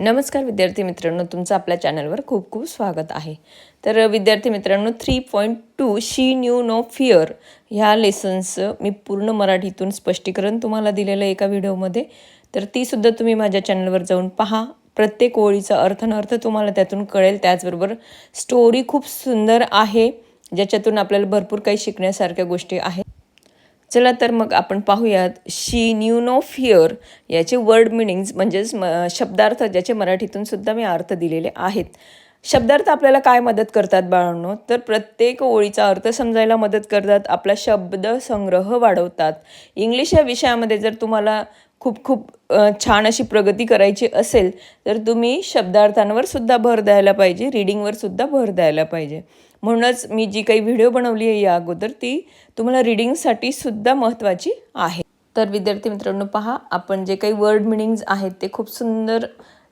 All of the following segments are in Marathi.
नमस्कार विद्यार्थी मित्रांनो, तुमचं आपल्या चॅनलवर खूप खूप स्वागत आहे. तर विद्यार्थी मित्रांनो, 3.2 शी न्यू नो फिअर ह्या लेसन्सचं मी पूर्ण मराठीतून स्पष्टीकरण तुम्हाला दिलेलं आहे एका व्हिडिओमध्ये. तर तीसुद्धा तुम्ही माझ्या चॅनलवर जाऊन पहा. प्रत्येक ओळीचा अर्थ तुम्हाला त्यातून कळेल. त्याचबरोबर स्टोरी खूप सुंदर आहे, ज्याच्यातून आपल्याला भरपूर काही शिकण्यासारख्या गोष्टी आहेत. चला तर मग आपण पाहूयात शी न्यू नो फिअर याचे वर्ड मिनिंग्स म्हणजेच शब्दार्थ, ज्याचे मराठीतून सुद्धा मी अर्थ दिलेले आहेत. शब्दार्थ आपल्याला काय मदत करतात बाळांनो? तर प्रत्येक ओळीचा अर्थ समजायला मदत करतात, आपला शब्दसंग्रह वाढवतात. इंग्लिश या विषयामध्ये जर तुम्हाला खूप खूप छान अशी प्रगती करायची असेल तर तुम्ही शब्दार्थांवर सुद्धा भर द्यायला पाहिजे, रीडिंगवर सुद्धा भर द्यायला पाहिजे. म्हणूनच मी जी काही व्हिडिओ बनवली आहे या अगोदर ती तुम्हाला रीडिंगसाठी सुद्धा महत्त्वाची आहे. तर विद्यार्थी मित्रांनो पहा, आपण जे काही वर्ड मिनिंग्ज आहेत ते खूप सुंदर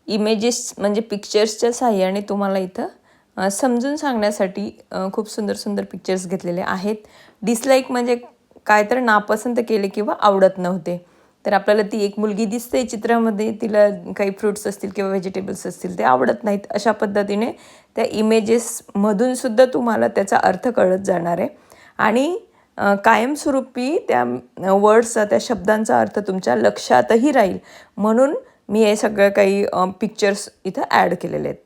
इमेजेस म्हणजे पिक्चर्सच्या साहाय्याने तुम्हाला इथं समजून सांगण्यासाठी खूप सुंदर सुंदर पिक्चर्स घेतलेले आहेत. डिसलाईक म्हणजे काय तर नापसंत केले किंवा आवडत नव्हते. तर आपल्याला ती एक मुलगी दिसते चित्रामध्ये, तिला काही फ्रुट्स असतील किंवा व्हेजिटेबल्स असतील ते आवडत नाहीत. अशा पद्धतीने त्या इमेजेसमधून सुद्धा तुम्हाला त्याचा अर्थ कळत जाणार आहे आणि कायमस्वरूपी त्या वर्ड्सचा, त्या शब्दांचा अर्थ तुमच्या लक्षातही राहील. म्हणून मी हे सगळं काही पिक्चर्स इथं ॲड केलेले आहेत.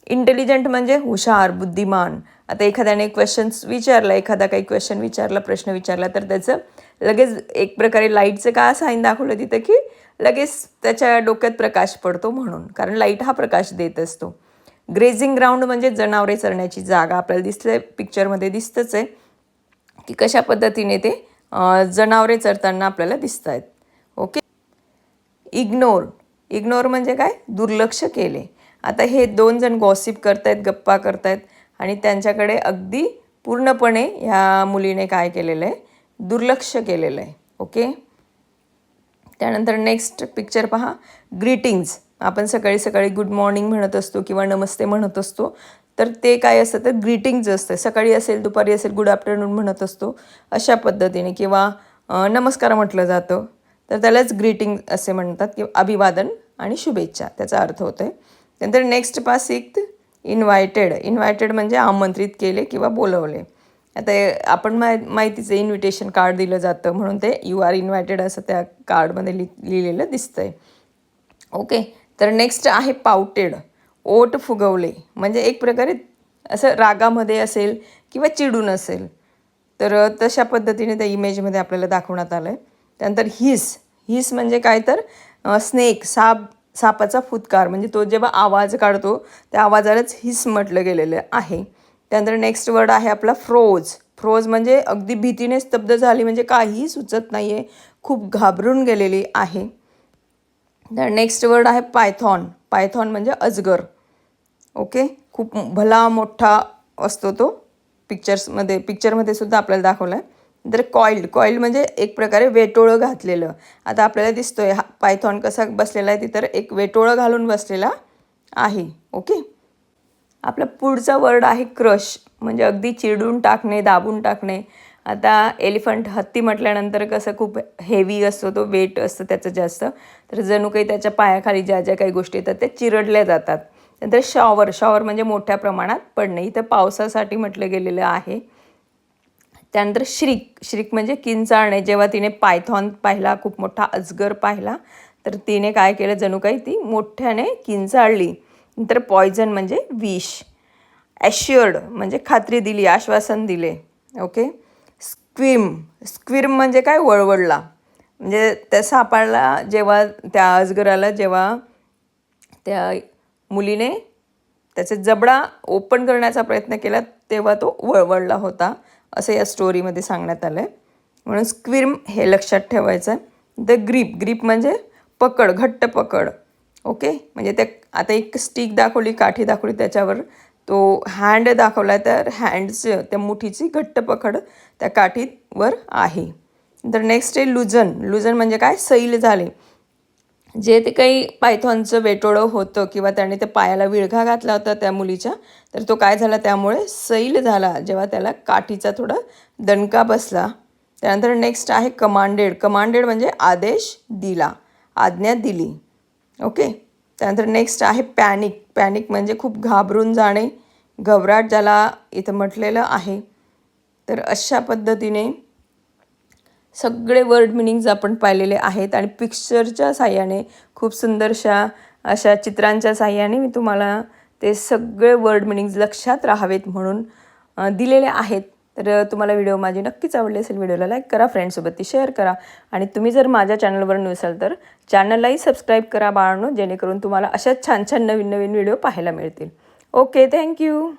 इंटेलिजंट म्हणजे हुशार, बुद्धिमान. आता एखाद्याने क्वेश्चन्स विचारला, एखादा काही क्वेश्चन विचारला, प्रश्न विचारला, तर त्याचं लगेच एक प्रकारे लाईटचं का साईन दाखवलं तिथं की लगेच त्याच्या डोक्यात प्रकाश पडतो, म्हणून, कारण लाईट हा प्रकाश देत असतो. ग्रेझिंग ग्राउंड म्हणजे जनावरे चरण्याची जागा. आपल्याला दिसलं पिक्चरमध्ये दिसतंच आहे की कशा पद्धतीने ते जनावरे चरताना आपल्याला दिसत आहेत. ओके. इग्नोर म्हणजे काय? दुर्लक्ष केले. आता हे दोन जण गॉसिप करतायत, गप्पा करतायत आणि त्यांच्याकडे अगदी पूर्णपणे ह्या मुलीने काय केलेलं आहे? दुर्लक्ष केलेलं आहे. ओके. त्यानंतर नेक्स्ट पिक्चर पहा, ग्रीटिंग्ज. आपण सकाळी सकाळी गुड मॉर्निंग म्हणत असतो किंवा नमस्ते म्हणत असतो, तर ते काय असतं? तर ग्रीटिंग्ज असतं. सकाळी असेल, दुपारी असेल, गुड आफ्टरनून म्हणत असतो अशा पद्धतीने, किंवा नमस्कार म्हटलं जातं तर त्यालाच ग्रीटिंग असे म्हणतात, किंवा अभिवादन आणि शुभेच्छा त्याचा अर्थ होतो आहे. त्यानंतर नेक्स्ट पहा, सिक्स्थ, इन्व्हायटेड म्हणजे आमंत्रित केले किंवा बोलवले. आता आपण माहितीचं इन्व्हिटेशन कार्ड दिलं जातं, म्हणून ते यू आर इन्व्हायटेड असं त्या कार्डमध्ये लिहिलेलं दिसतं आहे. ओके. तर नेक्स्ट आहे पाउटेड, ओठ फुगवले म्हणजे एक प्रकारे असं रागामध्ये असेल किंवा चिडून असेल, तर तशा पद्धतीने त्या इमेजमध्ये आपल्याला दाखवण्यात आलं आहे. त्यानंतर हिस म्हणजे काय? तर स्नेक, सापाचा फुतकार, म्हणजे तो जेव्हा आवाज काढतो त्या आवाजालाच हिस म्हटलं गेलेलं आहे. त्यानंतर नेक्स्ट वर्ड आहे आपला फ्रोज म्हणजे अगदी भीतीने स्तब्ध झाली, म्हणजे काहीही सुचत नाही आहे, खूप घाबरून गेलेली आहे. तर नेक्स्ट वर्ड आहे पायथॉन म्हणजे अजगर. ओके. खूप भला मोठा असतो तो, पिक्चरमध्ये सुद्धा आपल्याला दाखवला आहे. तर कॉइल्ड म्हणजे एक प्रकारे वेटोळं घातलेलं. आता आपल्याला दिसतोय हा पायथॉन कसा बसलेला आहे, तिथं एक वेटोळं घालून बसलेला आहे. ओके. आपला पुढचा वर्ड आहे क्रश, म्हणजे अगदी चिरडून टाकणे, दाबून टाकणे. आता हत्ती म्हटल्यानंतर कसं खूप हेवी असतो, तो वेट असतं त्याचं जास्त, तर जणू काही त्याच्या पायाखाली ज्या ज्या काही गोष्टी येतात त्या चिरडल्या जातात. नंतर शॉवर म्हणजे मोठ्या प्रमाणात पडणे, इथं पावसासाठी म्हटलं गेलेलं आहे. त्यानंतर श्रीक म्हणजे किंचाळणे. जेव्हा तिने पायथॉन पाहिला, खूप मोठा अजगर पाहिला, तर तिने काय केलं? जणू काही ती मोठ्याने किंचाळली. नंतर पॉयझन म्हणजे विष. ॲश्युअर्ड म्हणजे खात्री दिली, आश्वासन दिले. ओके. स्क्विर्म म्हणजे काय? वळवळला. म्हणजे त्या सापाला जेव्हा, त्या अजगराला जेव्हा त्या मुलीने त्याचा जबडा ओपन करण्याचा प्रयत्न केला तेव्हा तो वळवळला होता, असं या स्टोरीमध्ये सांगण्यात आलं आहे. म्हणून स्क्विर्म हे लक्षात ठेवायचं आहे. द ग्रीप म्हणजे पकड, घट्ट पकड. ओके. म्हणजे ते आता एक स्टिक दाखवली, काठी दाखवली, त्याच्यावर तो हँड दाखवला, तर हँडचं, त्या मुठीची घट्ट पकड त्या काठीवर आहे. तर नेक्स्ट आहे लुजन म्हणजे काय? सैल झाले. जे ते काही पायथॉनचं वेटोळं होतं किंवा त्याने त्या पायाला विळखा घातला होता त्या मुलीच्या, तर तो काय झाला? त्यामुळे सैल झाला जेव्हा त्याला काठीचा थोडा दणका बसला. त्यानंतर नेक्स्ट आहे कमांडेड म्हणजे आदेश दिला, आज्ञा दिली. ओके. त्यानंतर नेक्स्ट आहे पॅनिक. पॅनिक म्हणजे खूप घाबरून जाणे, घबराट ज्याला इथं म्हटलेलं आहे. तर अशा पद्धतीने सगळे वर्ड मिनिंग्ज आपण पाहिलेले आहेत आणि पिक्चरच्या साहाय्याने खूप सुंदरशा अशा चित्रांच्या साहाय्याने मी तुम्हाला ते सगळे वर्ड मिनिंग्ज लक्षात राहावेत म्हणून दिलेले आहेत. तर तुम्हाला व्हिडिओ माझी नक्कीच आवडली असेल. व्हिडिओला लाईक करा, फ्रेंड्ससोबत ती शेअर करा आणि तुम्ही जर माझ्या चॅनलवर नसाल तर चॅनललाही सबस्क्राईब करा बाळांनो, जेणेकरून तुम्हाला अशाच छान छान नवीन नवीन व्हिडिओ पाहायला मिळतील. Okay, thank you.